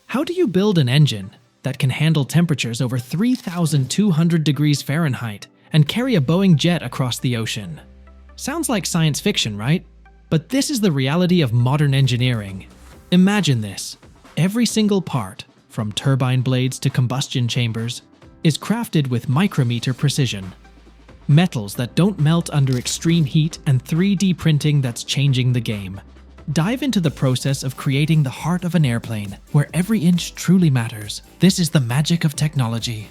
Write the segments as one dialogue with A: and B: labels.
A: How do you build an engine that can handle temperatures over 3,200 degrees Fahrenheit and carry a Boeing jet across the ocean? Sounds like science fiction, right? But this is the reality of modern engineering. Imagine this. Every single part, from turbine blades to combustion chambers, is crafted with micrometer precision. Metals that don't melt under extreme heat and 3D printing that's changing the game. Dive into the process of creating the heart of an airplane, where every inch truly matters. This is the magic of technology.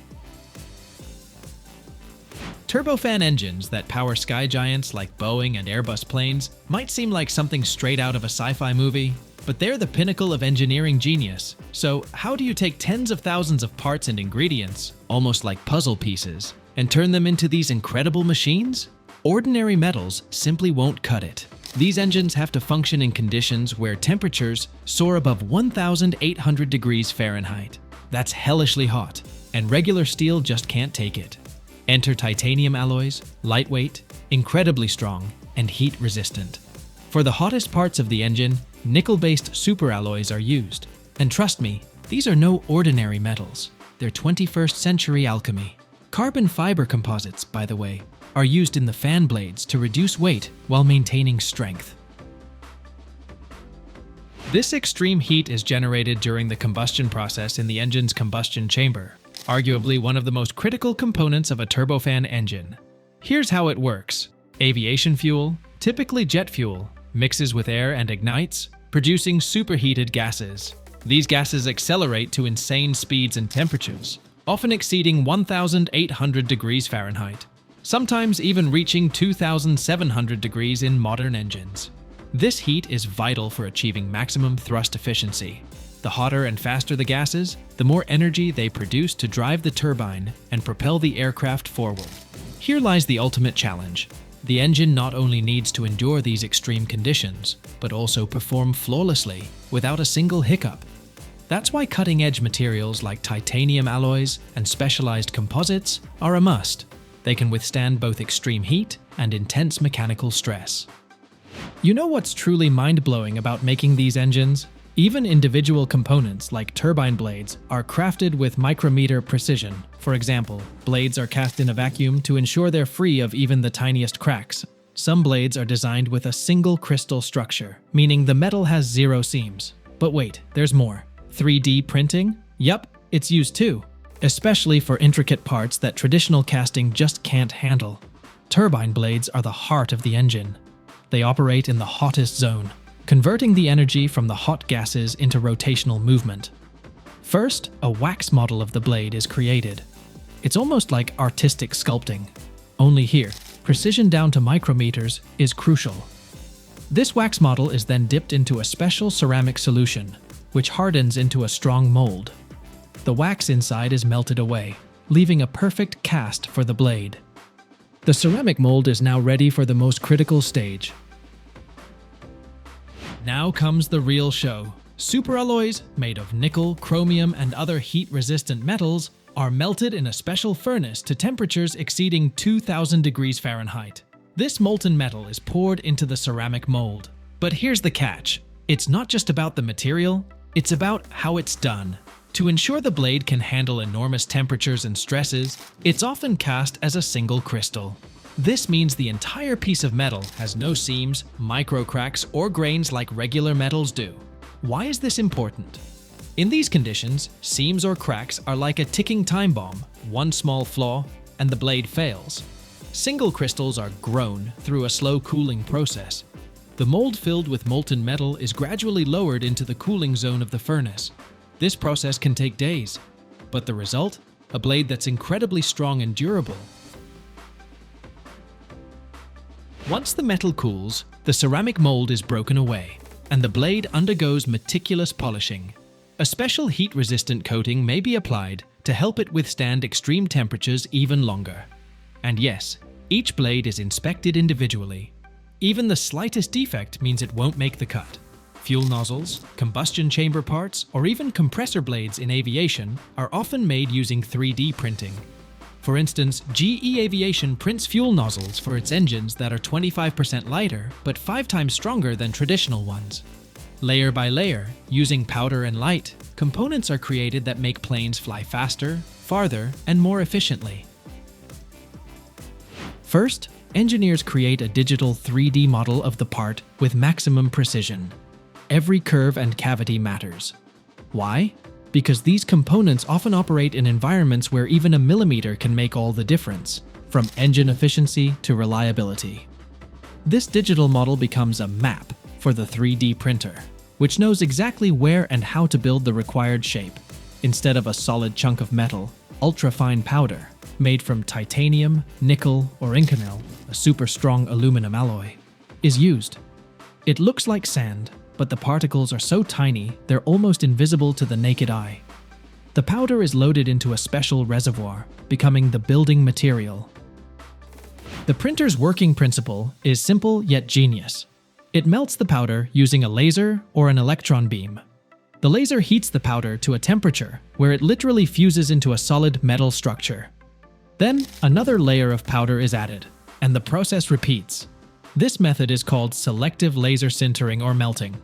A: Turbofan engines that power sky giants like Boeing and Airbus planes might seem like something straight out of a sci-fi movie, but they're the pinnacle of engineering genius. So how do you take tens of thousands of parts and ingredients, almost like puzzle pieces, and turn them into these incredible machines? Ordinary metals simply won't cut it. These engines have to function in conditions where temperatures soar above 1,800 degrees Fahrenheit. That's hellishly hot, and regular steel just can't take it. Enter titanium alloys, lightweight, incredibly strong, and heat-resistant. For the hottest parts of the engine, nickel-based superalloys are used. And trust me, these are no ordinary metals. They're 21st century alchemy. Carbon fiber composites, by the way, are used in the fan blades to reduce weight while maintaining strength. This extreme heat is generated during the combustion process in the engine's combustion chamber, arguably one of the most critical components of a turbofan engine. Here's how it works. Aviation fuel, typically jet fuel, mixes with air and ignites, producing superheated gases. These gases accelerate to insane speeds and temperatures, often exceeding 1,800 degrees Fahrenheit, sometimes even reaching 2,700 degrees in modern engines. This heat is vital for achieving maximum thrust efficiency. The hotter and faster the gases, the more energy they produce to drive the turbine and propel the aircraft forward. Here lies the ultimate challenge. The engine not only needs to endure these extreme conditions, but also perform flawlessly without a single hiccup. That's why cutting-edge materials like titanium alloys and specialized composites are a must. They can withstand both extreme heat and intense mechanical stress. You know what's truly mind-blowing about making these engines? Even individual components like turbine blades are crafted with micrometer precision. For example, blades are cast in a vacuum to ensure they're free of even the tiniest cracks. Some blades are designed with a single crystal structure, meaning the metal has zero seams. But wait, there's more. 3D printing? Yup, it's used too, especially for intricate parts that traditional casting just can't handle. Turbine blades are the heart of the engine. They operate in the hottest zone, converting the energy from the hot gases into rotational movement. First, a wax model of the blade is created. It's almost like artistic sculpting. Only here, precision down to micrometers is crucial. This wax model is then dipped into a special ceramic solution, which hardens into a strong mold. The wax inside is melted away, leaving a perfect cast for the blade. The ceramic mold is now ready for the most critical stage. Now comes the real show. Superalloys, made of nickel, chromium, and other heat-resistant metals, are melted in a special furnace to temperatures exceeding 2,000 degrees Fahrenheit. This molten metal is poured into the ceramic mold. But here's the catch. It's not just about the material, it's about how it's done. To ensure the blade can handle enormous temperatures and stresses, it's often cast as a single crystal. This means the entire piece of metal has no seams, micro cracks, or grains like regular metals do. Why is this important? In these conditions, seams or cracks are like a ticking time bomb. One small flaw, and the blade fails. Single crystals are grown through a slow cooling process. The mold filled with molten metal is gradually lowered into the cooling zone of the furnace. This process can take days, but the result? A blade that's incredibly strong and durable. Once the metal cools, the ceramic mold is broken away, and the blade undergoes meticulous polishing. A special heat-resistant coating may be applied to help it withstand extreme temperatures even longer. And yes, each blade is inspected individually. Even the slightest defect means it won't make the cut. Fuel nozzles, combustion chamber parts, or even compressor blades in aviation are often made using 3D printing. For instance, GE Aviation prints fuel nozzles for its engines that are 25% lighter, but 5 times stronger than traditional ones. Layer by layer, using powder and light, components are created that make planes fly faster, farther, and more efficiently. First, engineers create a digital 3D model of the part with maximum precision. Every curve and cavity matters. Why? Because these components often operate in environments where even a millimeter can make all the difference, from engine efficiency to reliability. This digital model becomes a map for the 3D printer, which knows exactly where and how to build the required shape, instead of a solid chunk of metal, ultra-fine powder, made from titanium, nickel, or Inconel, a super strong aluminum alloy, is used. It looks like sand, but the particles are so tiny they're almost invisible to the naked eye. The powder is loaded into a special reservoir, becoming the building material. The printer's working principle is simple yet genius. It melts the powder using a laser or an electron beam. The laser heats the powder to a temperature where it literally fuses into a solid metal structure. Then, another layer of powder is added, and the process repeats. This method is called selective laser sintering or melting.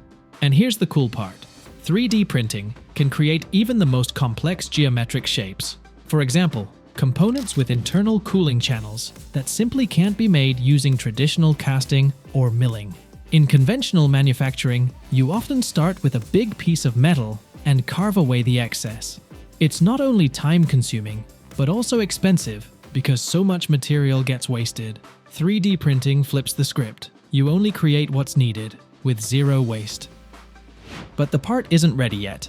A: And here's the cool part. 3D printing can create even the most complex geometric shapes. For example, components with internal cooling channels that simply can't be made using traditional casting or milling. In conventional manufacturing, you often start with a big piece of metal and carve away the excess. It's not only time-consuming, but also expensive because so much material gets wasted. 3D printing flips the script. You only create what's needed, with zero waste. But the part isn't ready yet.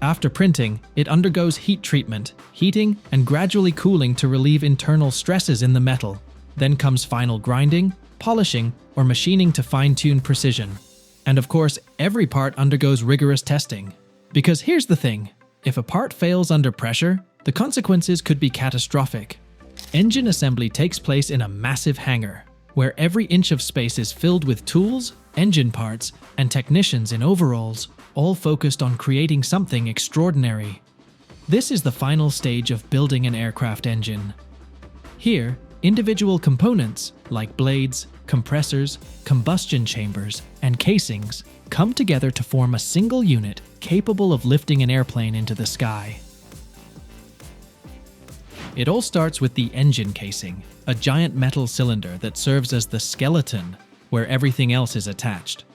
A: After printing, it undergoes heat treatment, heating, and gradually cooling to relieve internal stresses in the metal. Then comes final grinding, polishing, or machining to fine-tune precision. And of course, every part undergoes rigorous testing. Because here's the thing, if a part fails under pressure, the consequences could be catastrophic. Engine assembly takes place in a massive hangar, where every inch of space is filled with tools, engine parts, and technicians in overalls, all focused on creating something extraordinary. This is the final stage of building an aircraft engine. Here, individual components, like blades, compressors, combustion chambers, and casings, come together to form a single unit capable of lifting an airplane into the sky. It all starts with the engine casing, a giant metal cylinder that serves as the skeleton where everything else is attached.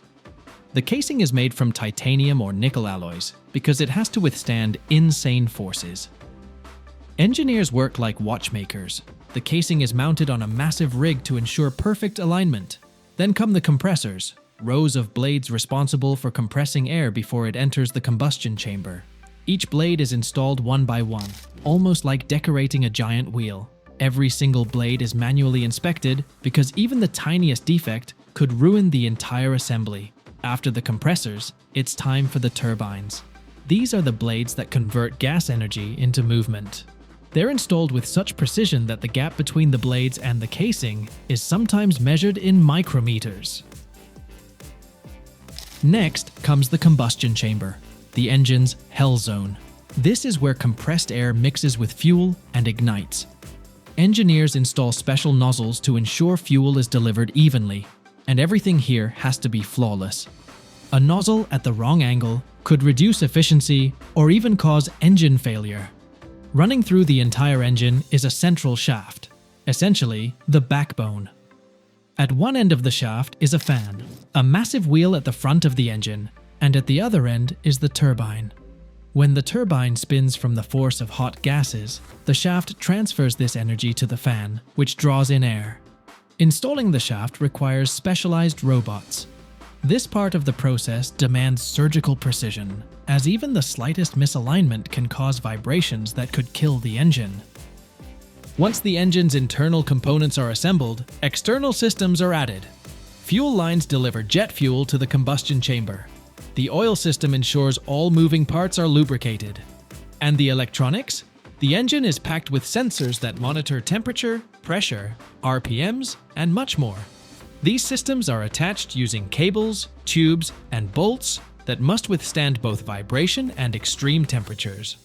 A: The casing is made from titanium or nickel alloys because it has to withstand insane forces. Engineers work like watchmakers. The casing is mounted on a massive rig to ensure perfect alignment. Then come the compressors, rows of blades responsible for compressing air before it enters the combustion chamber. Each blade is installed one by one, almost like decorating a giant wheel. Every single blade is manually inspected because even the tiniest defect could ruin the entire assembly. After the compressors, it's time for the turbines. These are the blades that convert gas energy into movement. They're installed with such precision that the gap between the blades and the casing is sometimes measured in micrometers. Next comes the combustion chamber, the engine's hell zone. This is where compressed air mixes with fuel and ignites. Engineers install special nozzles to ensure fuel is delivered evenly, and everything here has to be flawless. A nozzle at the wrong angle could reduce efficiency or even cause engine failure. Running through the entire engine is a central shaft, essentially the backbone. At one end of the shaft is a fan, a massive wheel at the front of the engine, and at the other end is the turbine. When the turbine spins from the force of hot gases, the shaft transfers this energy to the fan, which draws in air. Installing the shaft requires specialized robots. This part of the process demands surgical precision, as even the slightest misalignment can cause vibrations that could kill the engine. Once the engine's internal components are assembled, external systems are added. Fuel lines deliver jet fuel to the combustion chamber. The oil system ensures all moving parts are lubricated. And the electronics? The engine is packed with sensors that monitor temperature, pressure, RPMs, and much more. These systems are attached using cables, tubes, and bolts that must withstand both vibration and extreme temperatures.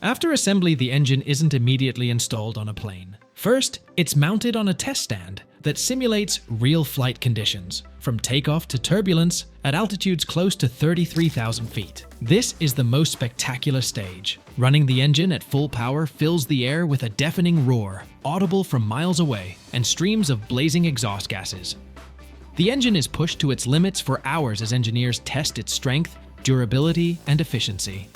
A: After assembly, the engine isn't immediately installed on a plane. First, it's mounted on a test stand that simulates real flight conditions, from takeoff to turbulence at altitudes close to 33,000 feet. This is the most spectacular stage. Running the engine at full power fills the air with a deafening roar, audible from miles away, and streams of blazing exhaust gases. The engine is pushed to its limits for hours as engineers test its strength, durability, and efficiency.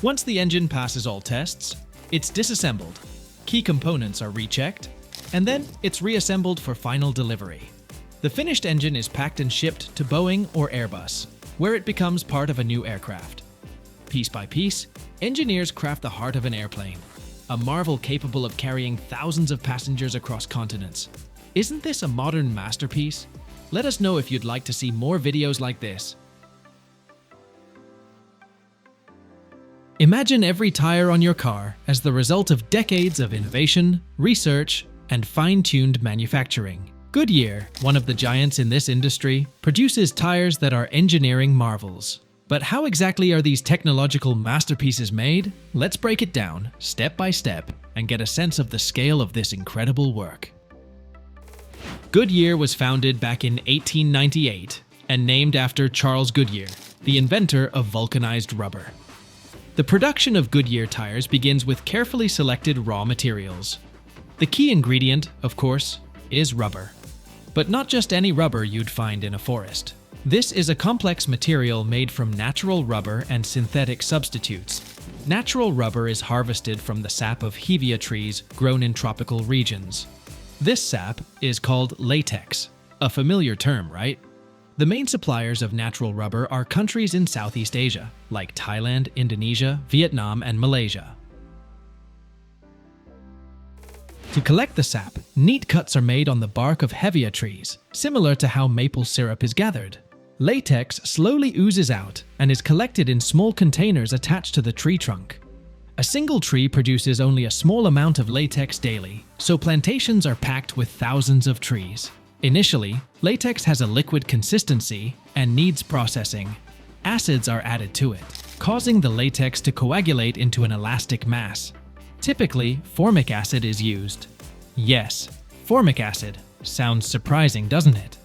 A: Once the engine passes all tests, it's disassembled. Key components are rechecked, and then it's reassembled for final delivery. The finished engine is packed and shipped to Boeing or Airbus, where it becomes part of a new aircraft. Piece by piece, engineers craft the heart of an airplane, a marvel capable of carrying thousands of passengers across continents. Isn't this a modern masterpiece? Let us know if you'd like to see more videos like this. Imagine every tire on your car as the result of decades of innovation, research, and fine-tuned manufacturing. Goodyear, one of the giants in this industry, produces tires that are engineering marvels. But how exactly are these technological masterpieces made? Let's break it down, step by step, and get a sense of the scale of this incredible work. Goodyear was founded back in 1898 and named after Charles Goodyear, the inventor of vulcanized rubber. The production of Goodyear tires begins with carefully selected raw materials. The key ingredient, of course, is rubber. But not just any rubber you'd find in a forest. This is a complex material made from natural rubber and synthetic substitutes. Natural rubber is harvested from the sap of hevea trees grown in tropical regions. This sap is called latex, a familiar term, right? The main suppliers of natural rubber are countries in Southeast Asia, like Thailand, Indonesia, Vietnam, and Malaysia. To collect the sap, neat cuts are made on the bark of hevea trees, similar to how maple syrup is gathered. Latex slowly oozes out and is collected in small containers attached to the tree trunk. A single tree produces only a small amount of latex daily, so plantations are packed with thousands of trees. Initially, latex has a liquid consistency and needs processing. Acids are added to it, causing the latex to coagulate into an elastic mass. Typically, formic acid is used. Yes, formic acid. Sounds surprising, doesn't it?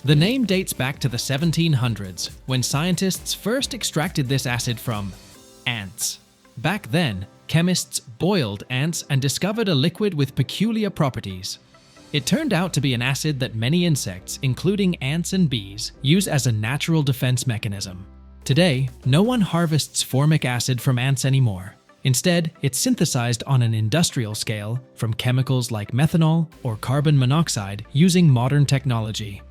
A: The name dates back to the 1700s, when scientists first extracted this acid from ants. Back then, chemists boiled ants and discovered a liquid with peculiar properties. It turned out to be an acid that many insects, including ants and bees, use as a natural defense mechanism. Today, no one harvests formic acid from ants anymore. Instead, it's synthesized on an industrial scale from chemicals like methanol or carbon monoxide using modern technology.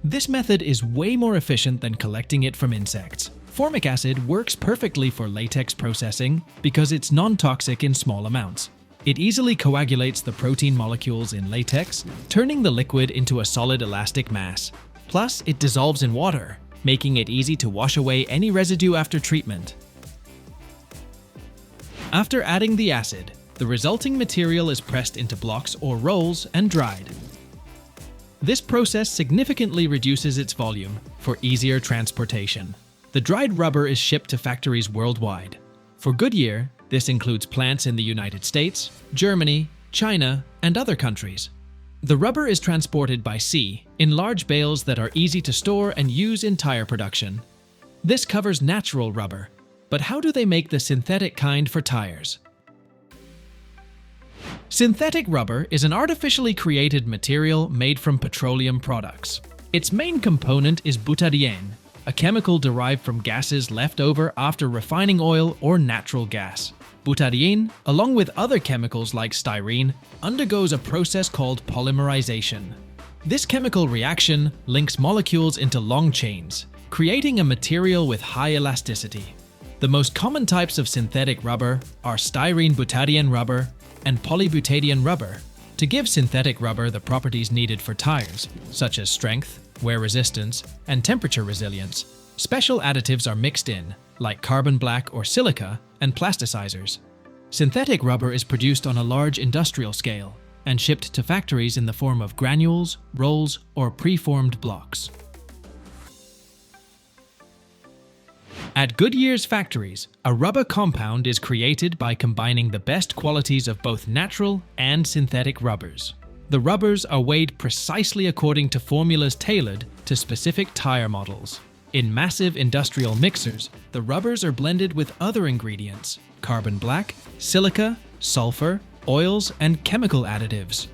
A: This method is way more efficient than collecting it from insects. Formic acid works perfectly for latex processing because it's non-toxic in small amounts. It easily coagulates the protein molecules in latex, turning the liquid into a solid elastic mass. Plus, it dissolves in water, making it easy to wash away any residue after treatment. After adding the acid, the resulting material is pressed into blocks or rolls and dried. This process significantly reduces its volume for easier transportation. The dried rubber is shipped to factories worldwide. For Goodyear, this includes plants in the United States, Germany, China, and other countries. The rubber is transported by sea in large bales that are easy to store and use in tire production. This covers natural rubber, but how do they make the synthetic kind for tires? Synthetic rubber is an artificially created material made from petroleum products. Its main component is butadiene, a chemical derived from gases left over after refining oil or natural gas. Butadiene, along with other chemicals like styrene, undergoes a process called polymerization. This chemical reaction links molecules into long chains, creating a material with high elasticity. The most common types of synthetic rubber are styrene-butadiene rubber and polybutadiene rubber. To give synthetic rubber the properties needed for tires, such as strength, wear resistance, and temperature resilience, special additives are mixed in, like carbon black or silica, and plasticizers. Synthetic rubber is produced on a large industrial scale and shipped to factories in the form of granules, rolls, or preformed blocks. At Goodyear's factories, a rubber compound is created by combining the best qualities of both natural and synthetic rubbers. The rubbers are weighed precisely according to formulas tailored to specific tire models. In massive industrial mixers, the rubbers are blended with other ingredients: carbon black, silica, sulfur, oils, and chemical additives.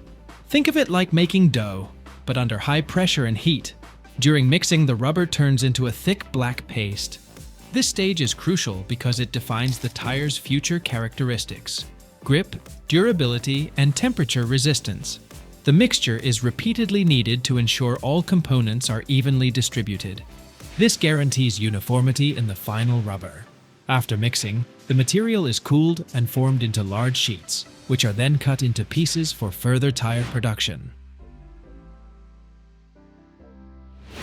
A: Think of it like making dough, but under high pressure and heat. During mixing, the rubber turns into a thick black paste. This stage is crucial because it defines the tire's future characteristics: grip, durability, and temperature resistance. The mixture is repeatedly needed to ensure all components are evenly distributed. This guarantees uniformity in the final rubber. After mixing, the material is cooled and formed into large sheets, which are then cut into pieces for further tire production.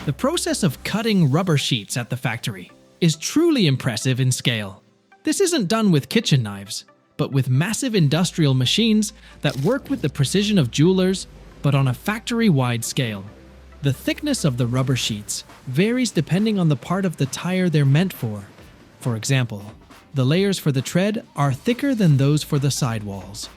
A: The process of cutting rubber sheets at the factory is truly impressive in scale. This isn't done with kitchen knives, but with massive industrial machines that work with the precision of jewelers, but on a factory-wide scale. The thickness of the rubber sheets varies depending on the part of the tire they're meant for. For example, the layers for the tread are thicker than those for the sidewalls.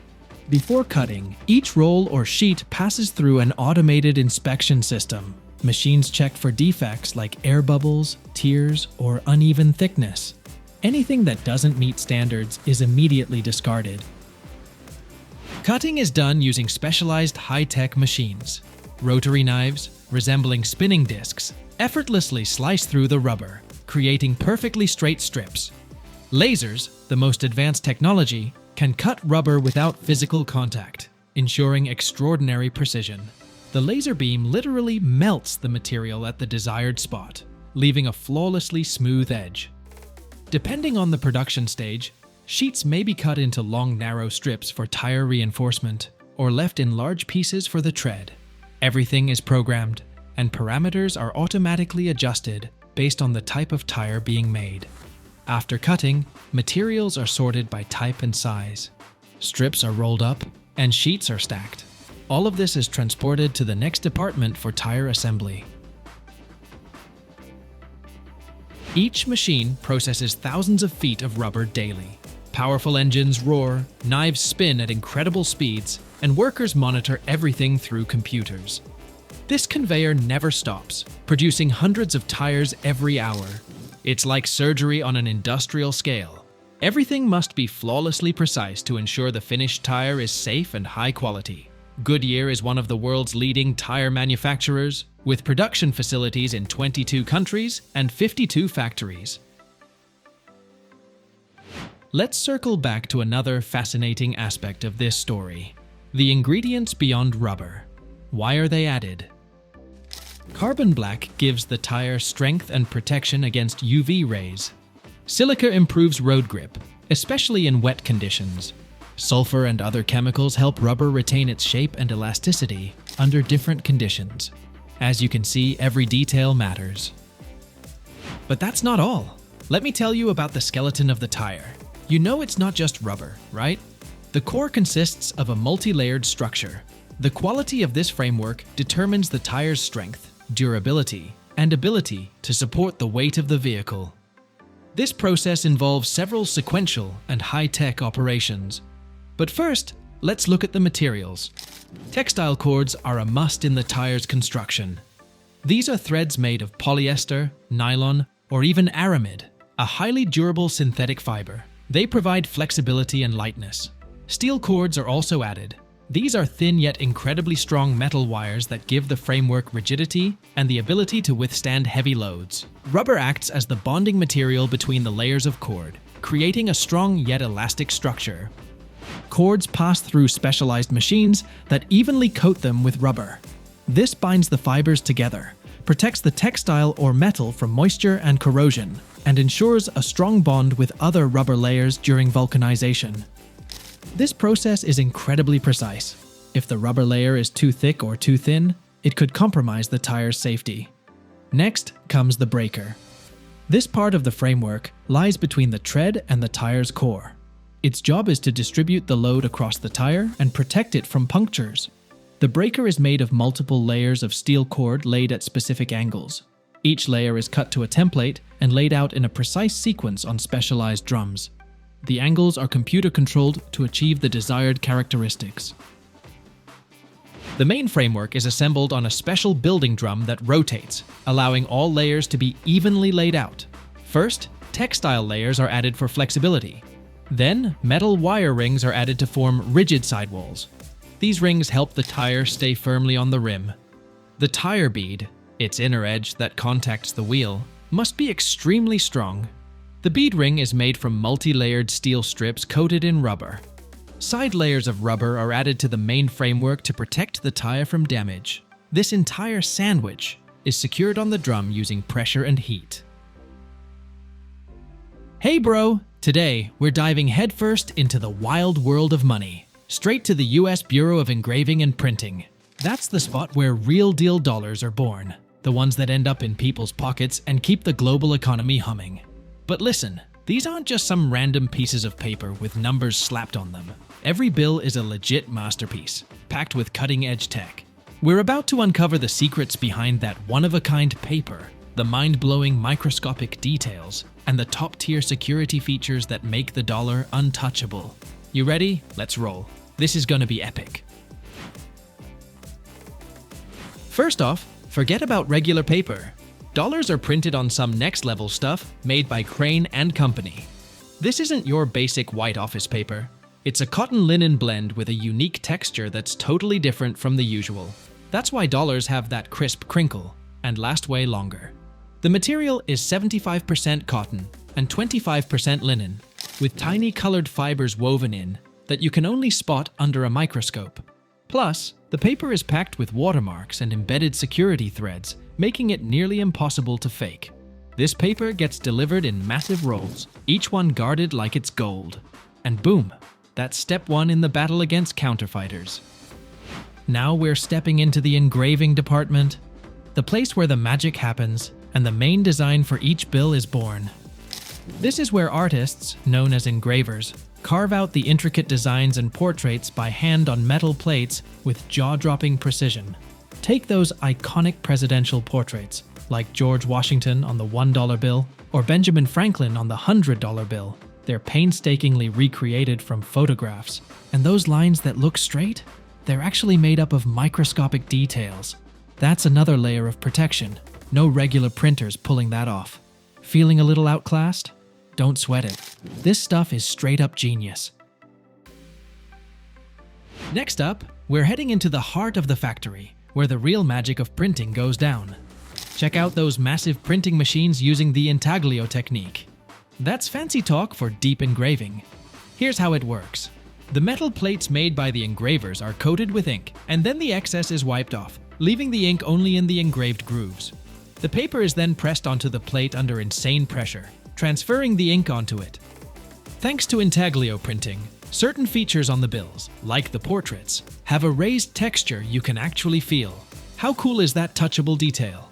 A: Before cutting, each roll or sheet passes through an automated inspection system. Machines check for defects like air bubbles, tears, or uneven thickness. Anything that doesn't meet standards is immediately discarded. Cutting is done using specialized high-tech machines. Rotary knives, resembling spinning discs, effortlessly slice through the rubber, creating perfectly straight strips. Lasers, the most advanced technology, can cut rubber without physical contact, ensuring extraordinary precision. The laser beam literally melts the material at the desired spot, leaving a flawlessly smooth edge. Depending on the production stage, sheets may be cut into long, narrow strips for tire reinforcement or left in large pieces for the tread. Everything is programmed, and parameters are automatically adjusted based on the type of tire being made. After cutting, materials are sorted by type and size. Strips are rolled up, and sheets are stacked. All of this is transported to the next department for tire assembly. Each machine processes thousands of feet of rubber daily. Powerful engines roar, knives spin at incredible speeds, and workers monitor everything through computers. This conveyor never stops, producing hundreds of tires every hour. It's like surgery on an industrial scale. Everything must be flawlessly precise to ensure the finished tire is safe and high quality. Goodyear is one of the world's leading tire manufacturers, with production facilities in 22 countries and 52 factories. Let's circle back to another fascinating aspect of this story: the ingredients beyond rubber. Why are they added? Carbon black gives the tire strength and protection against UV rays. Silica improves road grip, especially in wet conditions. Sulfur and other chemicals help rubber retain its shape and elasticity under different conditions. As you can see, every detail matters. But that's not all. Let me tell you about the skeleton of the tire. You know it's not just rubber, right? The core consists of a multi-layered structure. The quality of this framework determines the tire's strength, durability, and ability to support the weight of the vehicle. This process involves several sequential and high-tech operations. But first, let's look at the materials. Textile cords are a must in the tire's construction. These are threads made of polyester, nylon, or even aramid, a highly durable synthetic fiber. They provide flexibility and lightness. Steel cords are also added. These are thin yet incredibly strong metal wires that give the framework rigidity and the ability to withstand heavy loads. Rubber acts as the bonding material between the layers of cord, creating a strong yet elastic structure. Cords pass through specialized machines that evenly coat them with rubber. This binds the fibers together, protects the textile or metal from moisture and corrosion, and ensures a strong bond with other rubber layers during vulcanization. This process is incredibly precise. If the rubber layer is too thick or too thin, it could compromise the tire's safety. Next comes the breaker. This part of the framework lies between the tread and the tire's core. Its job is to distribute the load across the tire and protect it from punctures. The breaker is made of multiple layers of steel cord laid at specific angles. Each layer is cut to a template and laid out in a precise sequence on specialized drums. The angles are computer-controlled to achieve the desired characteristics. The main framework is assembled on a special building drum that rotates, allowing all layers to be evenly laid out. First, textile layers are added for flexibility. Then, metal wire rings are added to form rigid sidewalls. These rings help the tire stay firmly on the rim. The tire bead, its inner edge that contacts the wheel, must be extremely strong. The bead ring is made from multi-layered steel strips coated in rubber. Side layers of rubber are added to the main framework to protect the tire from damage. This entire sandwich is secured on the drum using pressure and heat. Hey bro! Today, we're diving headfirst into the wild world of money. Straight to the US Bureau of Engraving and Printing. That's the spot where real deal dollars are born. The ones that end up in people's pockets and keep the global economy humming. But listen, these aren't just some random pieces of paper with numbers slapped on them. Every bill is a legit masterpiece, packed with cutting-edge tech. We're about to uncover the secrets behind that one-of-a-kind paper, the mind-blowing microscopic details, and the top-tier security features that make the dollar untouchable. You ready? Let's roll. This is gonna be epic. First off, forget about regular paper. Dollars are printed on some next-level stuff made by Crane and Company. This isn't your basic white office paper. It's a cotton linen blend with a unique texture that's totally different from the usual. That's why dollars have that crisp crinkle and last way longer. The material is 75% cotton and 25% linen, with tiny colored fibers woven in that you can only spot under a microscope. Plus, the paper is packed with watermarks and embedded security threads, making it nearly impossible to fake. This paper gets delivered in massive rolls, each one guarded like it's gold. And boom, that's step one in the battle against counterfeiters. Now we're stepping into the engraving department, the place where the magic happens and the main design for each bill is born. This is where artists, known as engravers, carve out the intricate designs and portraits by hand on metal plates with jaw-dropping precision. Take those iconic presidential portraits, like George Washington on the $1 bill or Benjamin Franklin on the $100 bill. They're painstakingly recreated from photographs. And those lines that look straight? They're actually made up of microscopic details. That's another layer of protection. No regular printers pulling that off. Feeling a little outclassed? Don't sweat it. This stuff is straight up genius. Next up, we're heading into the heart of the factory, where the real magic of printing goes down. Check out those massive printing machines using the intaglio technique. That's fancy talk for deep engraving. Here's how it works. The metal plates made by the engravers are coated with ink, and then the excess is wiped off, leaving the ink only in the engraved grooves. The paper is then pressed onto the plate under insane pressure, transferring the ink onto it. Thanks to intaglio printing, certain features on the bills, like the portraits, have a raised texture you can actually feel. How cool is that touchable detail?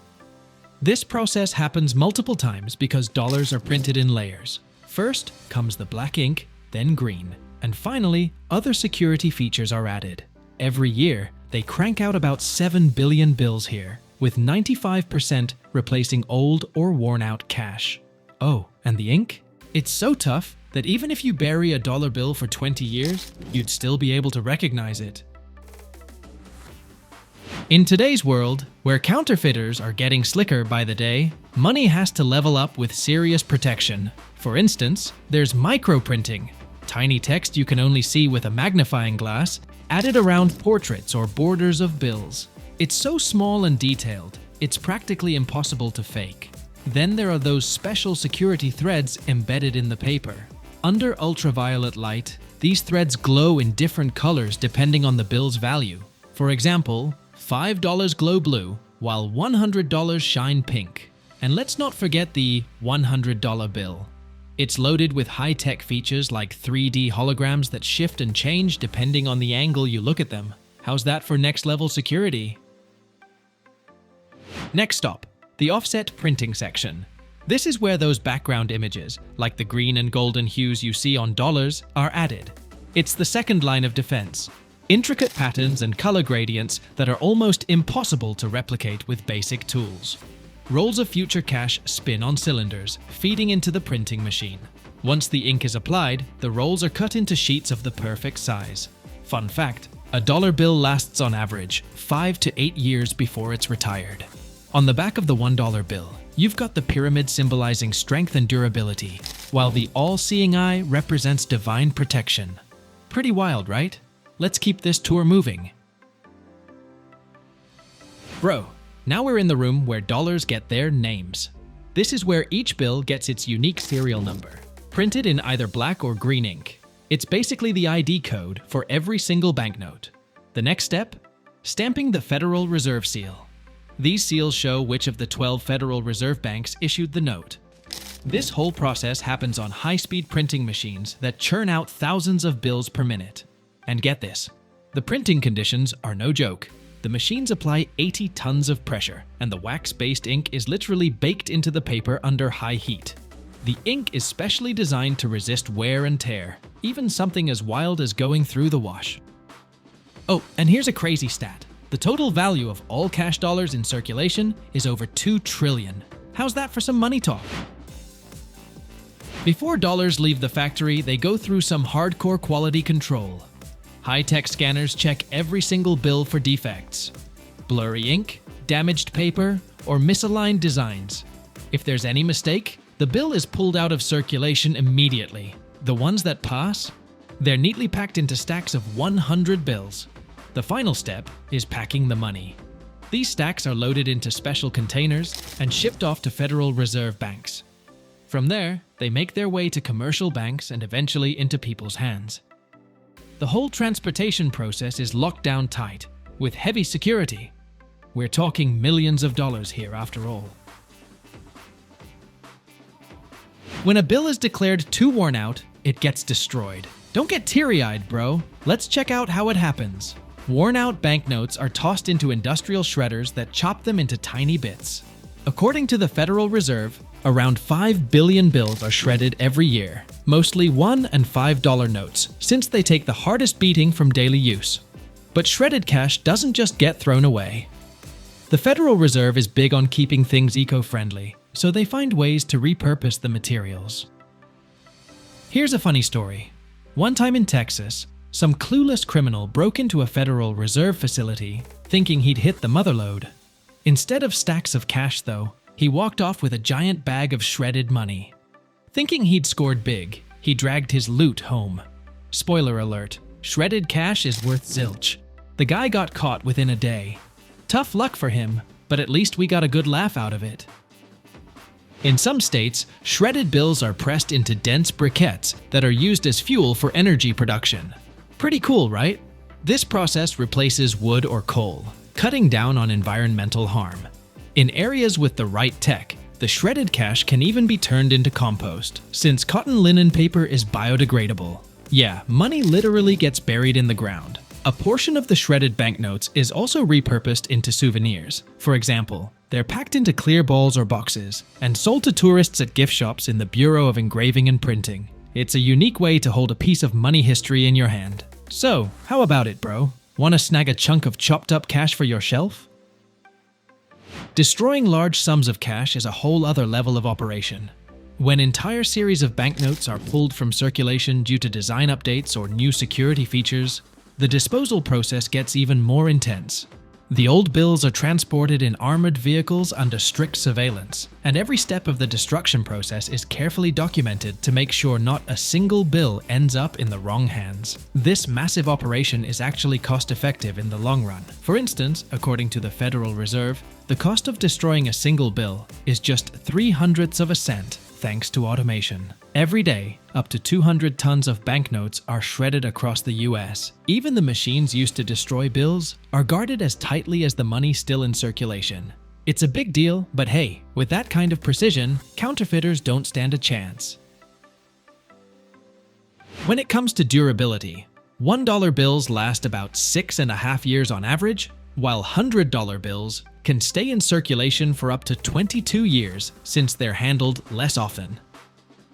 A: This process happens multiple times because dollars are printed in layers. First comes the black ink, then green, and finally, other security features are added. Every year, they crank out about 7 billion bills here, with 95% replacing old or worn-out cash. Oh, and the ink? It's so tough that even if you bury a dollar bill for 20 years, you'd still be able to recognize it. In today's world, where counterfeiters are getting slicker by the day, money has to level up with serious protection. For instance, there's microprinting, tiny text you can only see with a magnifying glass, added around portraits or borders of bills. It's so small and detailed, it's practically impossible to fake. Then there are those special security threads embedded in the paper. Under ultraviolet light, these threads glow in different colors depending on the bill's value. For example, $5 glow blue, while $100 shine pink. And let's not forget the $100 bill. It's loaded with high-tech features like 3D holograms that shift and change depending on the angle you look at them. How's that for next-level security? Next stop, the offset printing section. This is where those background images, like the green and golden hues you see on dollars, are added. It's the second line of defense. Intricate patterns and color gradients that are almost impossible to replicate with basic tools. Rolls of future cash spin on cylinders, feeding into the printing machine. Once the ink is applied, the rolls are cut into sheets of the perfect size. Fun fact, a dollar bill lasts on average 5 to 8 years before it's retired. On the back of the $1 bill, you've got the pyramid symbolizing strength and durability, while the all-seeing eye represents divine protection. Pretty wild, right? Let's keep this tour moving. Bro, now we're in the room where dollars get their names. This is where each bill gets its unique serial number, printed in either black or green ink. It's basically the ID code for every single banknote. The next step? Stamping the Federal Reserve seal. These seals show which of the 12 Federal Reserve banks issued the note. This whole process happens on high-speed printing machines that churn out thousands of bills per minute. And get this, the printing conditions are no joke. The machines apply 80 tons of pressure, and the wax-based ink is literally baked into the paper under high heat. The ink is specially designed to resist wear and tear, even something as wild as going through the wash. Oh, and here's a crazy stat. The total value of all cash dollars in circulation is over 2 trillion. How's that for some money talk? Before dollars leave the factory, they go through some hardcore quality control. High-tech scanners check every single bill for defects. Blurry ink, damaged paper, or misaligned designs. If there's any mistake, the bill is pulled out of circulation immediately. The ones that pass, they're neatly packed into stacks of 100 bills. The final step is packing the money. These stacks are loaded into special containers and shipped off to Federal Reserve banks. From there, they make their way to commercial banks and eventually into people's hands. The whole transportation process is locked down tight, with heavy security. We're talking millions of dollars here after all. When a bill is declared too worn out, it gets destroyed. Don't get teary-eyed, bro. Let's check out how it happens. Worn-out banknotes are tossed into industrial shredders that chop them into tiny bits. According to the Federal Reserve, around 5 billion bills are shredded every year, mostly $1 and $5 notes, since they take the hardest beating from daily use. But shredded cash doesn't just get thrown away. The Federal Reserve is big on keeping things eco-friendly, so they find ways to repurpose the materials. Here's a funny story. One time in Texas, some clueless criminal broke into a Federal Reserve facility, thinking he'd hit the motherlode. Instead of stacks of cash, though, he walked off with a giant bag of shredded money. Thinking he'd scored big, he dragged his loot home. Spoiler alert, shredded cash is worth zilch. The guy got caught within a day. Tough luck for him, but at least we got a good laugh out of it. In some states, shredded bills are pressed into dense briquettes that are used as fuel for energy production. Pretty cool, right? This process replaces wood or coal, cutting down on environmental harm. In areas with the right tech, the shredded cash can even be turned into compost, since cotton linen paper is biodegradable. Yeah, money literally gets buried in the ground. A portion of the shredded banknotes is also repurposed into souvenirs. For example, they're packed into clear balls or boxes and sold to tourists at gift shops in the Bureau of Engraving and Printing. It's a unique way to hold a piece of money history in your hand. So, how about it, bro? Want to snag a chunk of chopped up cash for your shelf? Destroying large sums of cash is a whole other level of operation. When entire series of banknotes are pulled from circulation due to design updates or new security features, the disposal process gets even more intense. The old bills are transported in armored vehicles under strict surveillance, and every step of the destruction process is carefully documented to make sure not a single bill ends up in the wrong hands. This massive operation is actually cost-effective in the long run. For instance, according to the Federal Reserve, the cost of destroying a single bill is just 0.03 of a cent, thanks to automation. Every day, up to 200 tons of banknotes are shredded across the US. Even the machines used to destroy bills are guarded as tightly as the money still in circulation. It's a big deal, but hey, with that kind of precision, counterfeiters don't stand a chance. When it comes to durability, $1 bills last about 6.5 years on average, while $100 bills can stay in circulation for up to 22 years since they're handled less often.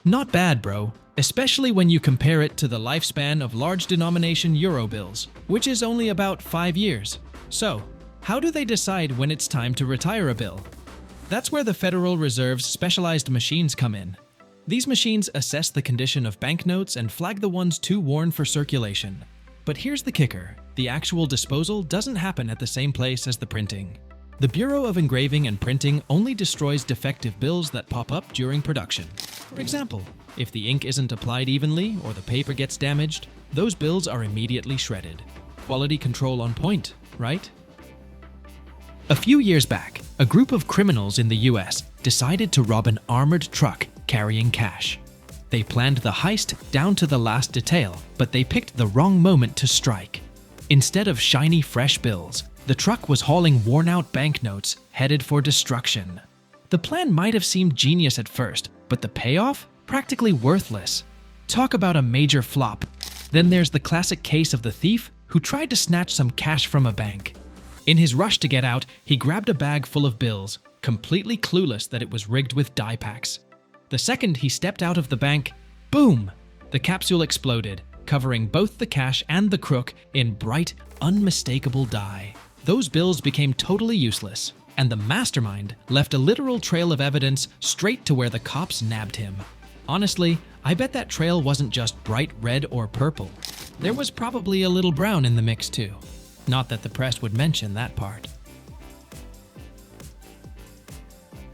A: Not bad, bro, especially when you compare it to the lifespan of large denomination euro bills, which is only about 5 years. So, how do they decide when it's time to retire a bill? That's where the Federal Reserve's specialized machines come in. These machines assess the condition of banknotes and flag the ones too worn for circulation. But here's the kicker: the actual disposal doesn't happen at the same place as the printing. The Bureau of Engraving and Printing only destroys defective bills that pop up during production. For example, if the ink isn't applied evenly or the paper gets damaged, those bills are immediately shredded. Quality control on point, right? A few years back, a group of criminals in the US decided to rob an armored truck carrying cash. They planned the heist down to the last detail, but they picked the wrong moment to strike. Instead of shiny fresh bills, the truck was hauling worn-out banknotes headed for destruction. The plan might have seemed genius at first, but the payoff? Practically worthless. Talk about a major flop. Then there's the classic case of the thief who tried to snatch some cash from a bank. In his rush to get out, he grabbed a bag full of bills, completely clueless that it was rigged with die packs. The second he stepped out of the bank, boom! The capsule exploded, covering both the cash and the crook in bright, unmistakable dye. Those bills became totally useless, and the mastermind left a literal trail of evidence straight to where the cops nabbed him. Honestly, I bet that trail wasn't just bright red or purple. There was probably a little brown in the mix too. Not that the press would mention that part.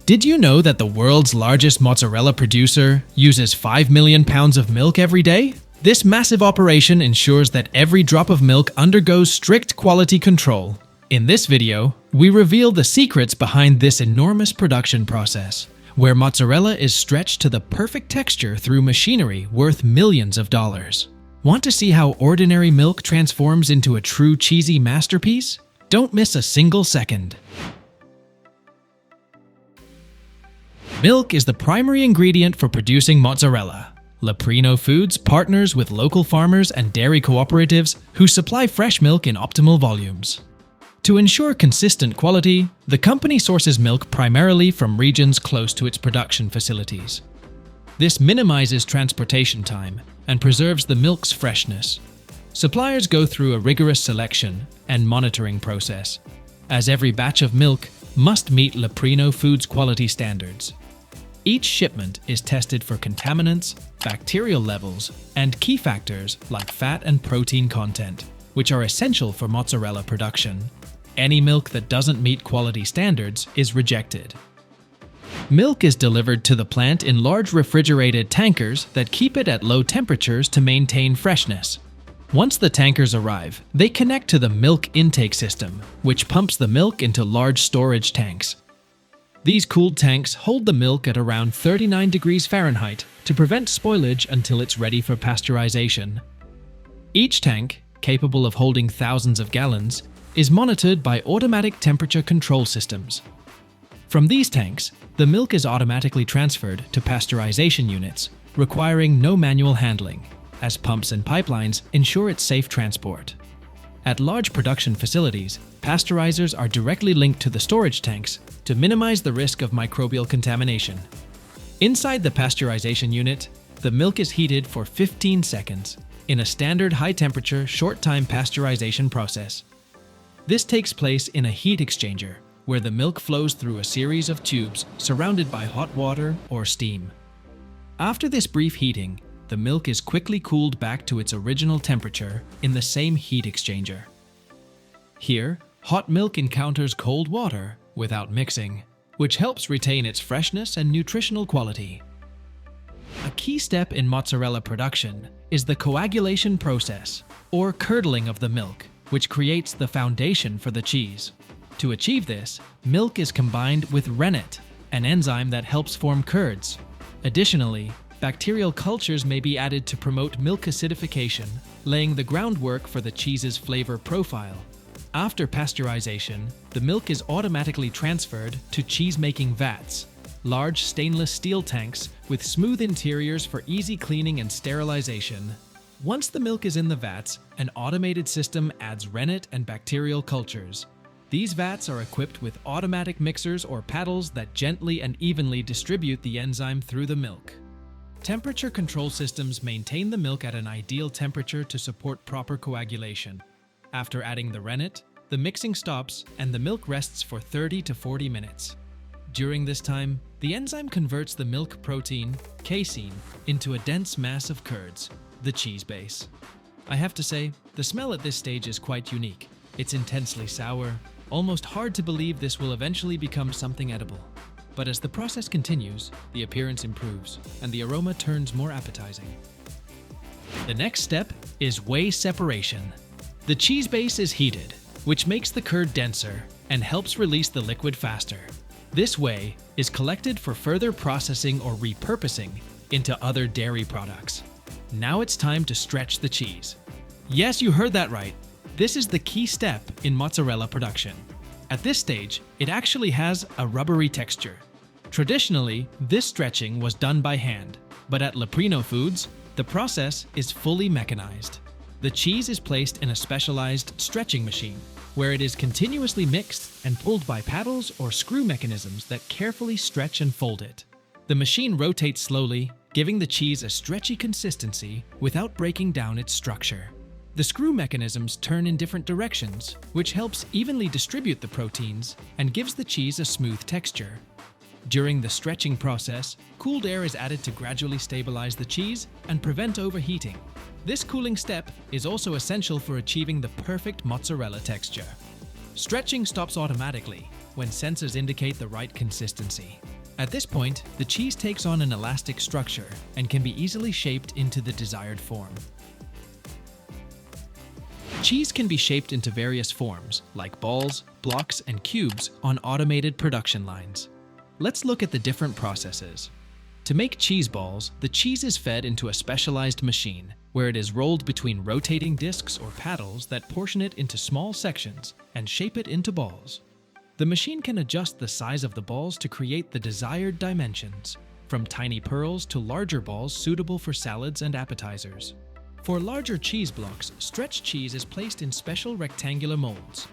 A: Did you know that the world's largest mozzarella producer uses 5 million pounds of milk every day? This massive operation ensures that every drop of milk undergoes strict quality control. In this video, we reveal the secrets behind this enormous production process, where mozzarella is stretched to the perfect texture through machinery worth millions of dollars. Want to see how ordinary milk transforms into a true cheesy masterpiece? Don't miss a single second. Milk is the primary ingredient for producing mozzarella. Leprino Foods partners with local farmers and dairy cooperatives who supply fresh milk in optimal volumes. To ensure consistent quality, the company sources milk primarily from regions close to its production facilities. This minimizes transportation time and preserves the milk's freshness. Suppliers go through a rigorous selection and monitoring process, as every batch of milk must meet Leprino Foods quality standards. Each shipment is tested for contaminants, bacterial levels, and key factors like fat and protein content, which are essential for mozzarella production. Any milk that doesn't meet quality standards is rejected. Milk is delivered to the plant in large refrigerated tankers that keep it at low temperatures to maintain freshness. Once the tankers arrive, they connect to the milk intake system, which pumps the milk into large storage tanks. These cooled tanks hold the milk at around 39 degrees Fahrenheit to prevent spoilage until it's ready for pasteurization. Each tank, capable of holding thousands of gallons, is monitored by automatic temperature control systems. From these tanks, the milk is automatically transferred to pasteurization units, requiring no manual handling, as pumps and pipelines ensure its safe transport. At large production facilities, pasteurizers are directly linked to the storage tanks to minimize the risk of microbial contamination. Inside the pasteurization unit, the milk is heated for 15 seconds in a standard high-temperature, short-time pasteurization process. This takes place in a heat exchanger, where the milk flows through a series of tubes surrounded by hot water or steam. After this brief heating, the milk is quickly cooled back to its original temperature in the same heat exchanger. Here, hot milk encounters cold water without mixing, which helps retain its freshness and nutritional quality. A key step in mozzarella production is the coagulation process, or curdling of the milk, which creates the foundation for the cheese. To achieve this, milk is combined with rennet, an enzyme that helps form curds. Additionally, bacterial cultures may be added to promote milk acidification, laying the groundwork for the cheese's flavor profile. After pasteurization, the milk is automatically transferred to cheese-making vats, large stainless steel tanks with smooth interiors for easy cleaning and sterilization. Once the milk is in the vats, an automated system adds rennet and bacterial cultures. These vats are equipped with automatic mixers or paddles that gently and evenly distribute the enzyme through the milk. Temperature control systems maintain the milk at an ideal temperature to support proper coagulation. After adding the rennet, the mixing stops and the milk rests for 30 to 40 minutes. During this time, the enzyme converts the milk protein, casein, into a dense mass of curds, the cheese base. I have to say, the smell at this stage is quite unique. It's intensely sour, almost hard to believe this will eventually become something edible. But as the process continues, the appearance improves, and the aroma turns more appetizing. The next step is whey separation. The cheese base is heated, which makes the curd denser and helps release the liquid faster. This whey is collected for further processing or repurposing into other dairy products. Now it's time to stretch the cheese. Yes, you heard that right. This is the key step in mozzarella production. At this stage, it actually has a rubbery texture. Traditionally, this stretching was done by hand, but at Leprino Foods, the process is fully mechanized. The cheese is placed in a specialized stretching machine, where it is continuously mixed and pulled by paddles or screw mechanisms that carefully stretch and fold it. The machine rotates slowly, giving the cheese a stretchy consistency without breaking down its structure. The screw mechanisms turn in different directions, which helps evenly distribute the proteins and gives the cheese a smooth texture. During the stretching process, cooled air is added to gradually stabilize the cheese and prevent overheating. This cooling step is also essential for achieving the perfect mozzarella texture. Stretching stops automatically when sensors indicate the right consistency. At this point, the cheese takes on an elastic structure and can be easily shaped into the desired form. Cheese can be shaped into various forms, like balls, blocks, and cubes on automated production lines. Let's look at the different processes. To make cheese balls, the cheese is fed into a specialized machine, where it is rolled between rotating discs or paddles that portion it into small sections and shape it into balls. The machine can adjust the size of the balls to create the desired dimensions, from tiny pearls to larger balls suitable for salads and appetizers. For larger cheese blocks, stretched cheese is placed in special rectangular molds.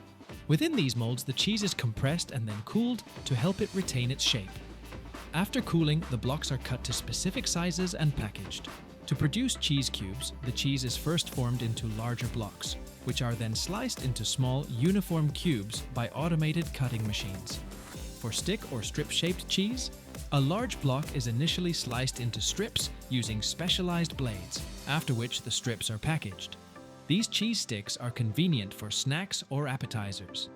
A: Within these molds, the cheese is compressed and then cooled to help it retain its shape. After cooling, the blocks are cut to specific sizes and packaged. To produce cheese cubes, the cheese is first formed into larger blocks, which are then sliced into small, uniform cubes by automated cutting machines. For stick or strip-shaped cheese, a large block is initially sliced into strips using specialized blades, after which the strips are packaged. These cheese sticks are convenient for snacks or appetizers.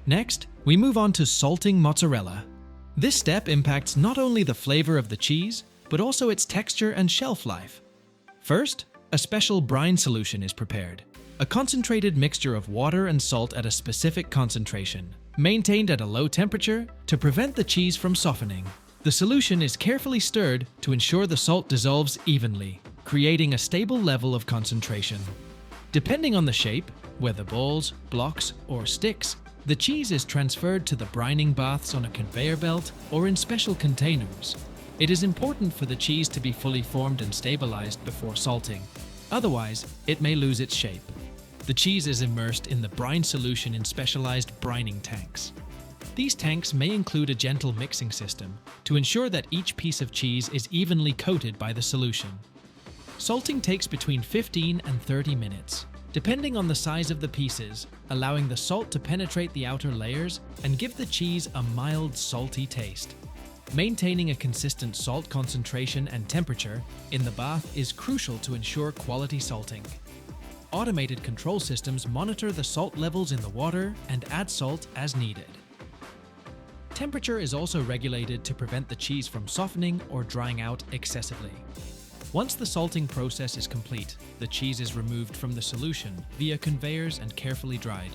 A: Next, we move on to salting mozzarella. This step impacts not only the flavor of the cheese, but also its texture and shelf life. First, a special brine solution is prepared, a concentrated mixture of water and salt at a specific concentration, maintained at a low temperature to prevent the cheese from softening. The solution is carefully stirred to ensure the salt dissolves evenly, creating a stable level of concentration. Depending on the shape, whether balls, blocks, or sticks, the cheese is transferred to the brining baths on a conveyor belt or in special containers. It is important for the cheese to be fully formed and stabilized before salting. Otherwise, it may lose its shape. The cheese is immersed in the brine solution in specialized brining tanks. These tanks may include a gentle mixing system to ensure that each piece of cheese is evenly coated by the solution. Salting takes between 15 and 30 minutes, depending on the size of the pieces, allowing the salt to penetrate the outer layers and give the cheese a mild, salty taste. Maintaining a consistent salt concentration and temperature in the bath is crucial to ensure quality salting. Automated control systems monitor the salt levels in the water and add salt as needed. Temperature is also regulated to prevent the cheese from softening or drying out excessively. Once the salting process is complete, the cheese is removed from the solution via conveyors and carefully dried.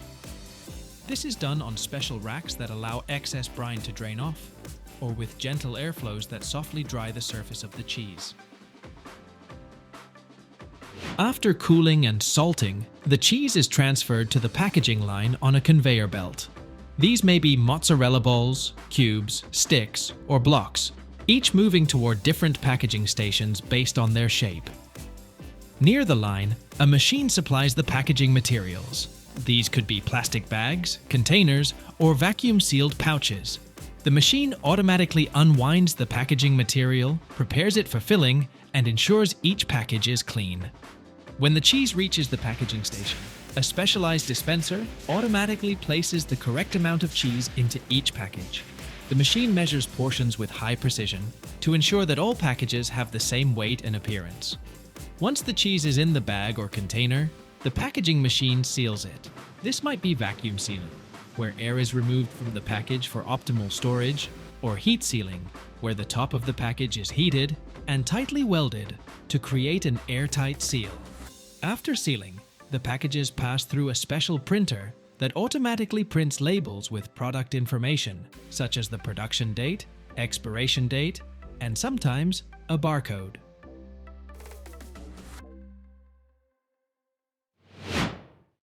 A: This is done on special racks that allow excess brine to drain off, or with gentle airflows that softly dry the surface of the cheese. After cooling and salting, the cheese is transferred to the packaging line on a conveyor belt. These may be mozzarella balls, cubes, sticks, or blocks, each moving toward different packaging stations based on their shape. Near the line, a machine supplies the packaging materials. These could be plastic bags, containers, or vacuum-sealed pouches. The machine automatically unwinds the packaging material, prepares it for filling, and ensures each package is clean. When the cheese reaches the packaging station, A specialized dispenser automatically places the correct amount of cheese into each package. The machine measures portions with high precision to ensure that all packages have the same weight and appearance. Once the cheese is in the bag or container, the packaging machine seals it. This might be vacuum sealing, where air is removed from the package for optimal storage, or heat sealing, where the top of the package is heated and tightly welded to create an airtight seal. After sealing, the packages pass through a special printer that automatically prints labels with product information, such as the production date, expiration date, and sometimes a barcode.